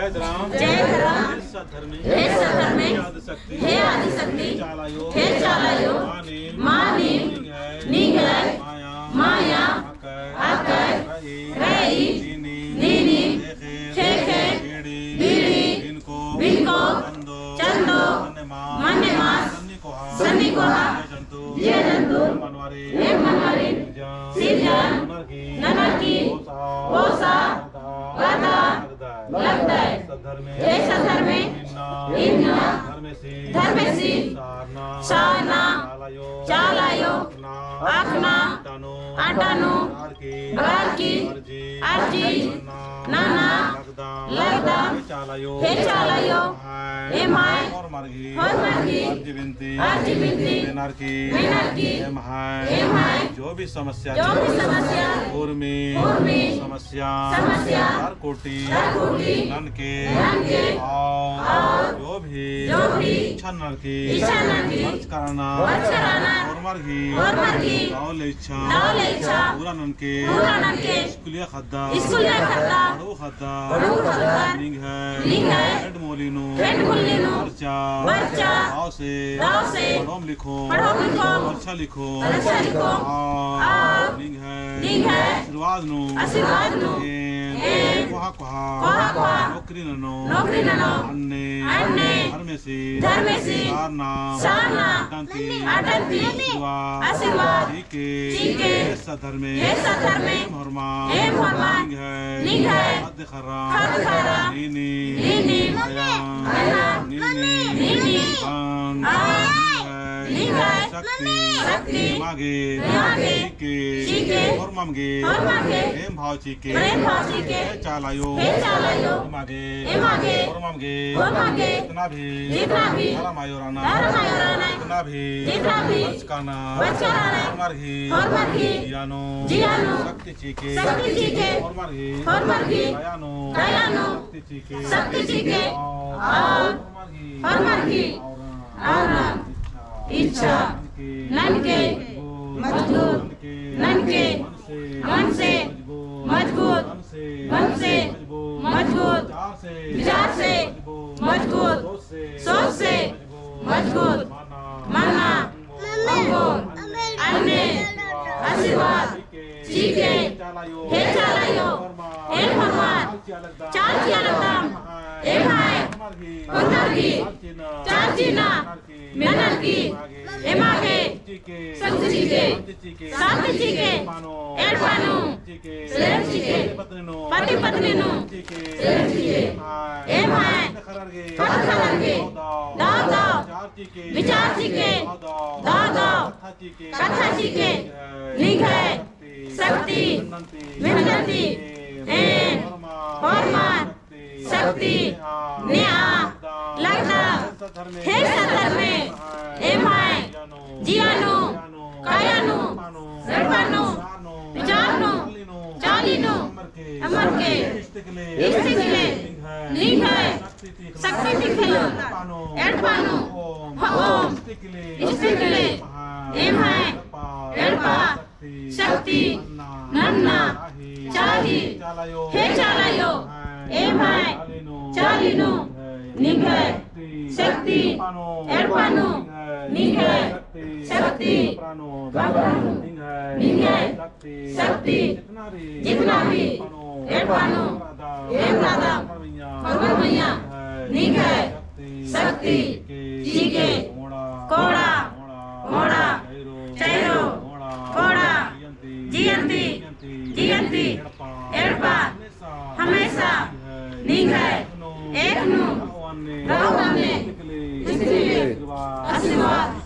जयधराम जयधराम सद्धर्मे हे सद्धर्मे हे आदिशक्ति हे चालायो मानी मानी निगय माया आकर रई नीनी खेखे बीड़ी बिनको चंदो मन्नेमास सन्निकोहा ये जंतु मनवारी सिरजन ननकी पोसा गदा लगदाय हे सद्धर्मे इन्ना धर्मेसी सारना चालायो आखना आटानु गारकी अर्जी नाना लगदा हे चालायो हे माय और मरगी अर्जी बिनती बेनारकी हे माय जो भी समस्या उर्मी समस्या हर कोटि ननके और जो भी इच्छा नरकी खर्च कराना और मरगी दावल इच्छा पूरा ननके स्कूलिया खद्दा बड़ो खद्दा लिंग है हेड मोलिनो पर्चा दाव से पढ़ोम लिखो पर्चा लिखो लिंग है आशीर्वाद नो कोहा नौकरी ननो अन्ने धर्मेसी सारना अटंती आशीर्वाद चीके सद्धर्मे लिंग है हद खरा नीनी शक्ति मागे चीके और मांगे प्रेम भाव चीके चालायो मागे और मांगे इतना भी हरा मायोराना इतना भी बचकाना और मरगी जियानो शक्ति चीके और मरगी दयानो शक्ति चीके और मरगी इच्छा ननके मन से मजबूत विचार से मजबूत सोच से मजबूत माना अन्य आशीर्वाद चीके हे चालायो हे भगवान चार किया लगदाम हे भाई उन्नर्गी चार जीना मेनर्गी हे मागे शक्ति चीके शांति चीके एडवानु सेठ चीके पति पत्नी नु सेठ चीके हे भाई खरगे दाव विचार चीके दाव कथा चीके लिंग है शक्ति विनती फरमान शक्ति न्या लगदा हे सद्धर्मे हे माय जियानु कायानु सर्वानु विचारनु चालीनु अमर के इस्तिकले लिंग है शक्ति तिखलो एडपानु ओम इस्तिकले हे माय एडपा शक्ति नन्ना हे चालायो हे माय चालीनु लिंग है शक्ति एडपानु लिंग है शक्ति लिंग है शक्ति जितना भी एडपानु भगवैया लिंग है शक्ति चीके कोड़ा चैरो कोड़ा जियंती एडपा हमेशा लिंग है एक नु आशीर्वाद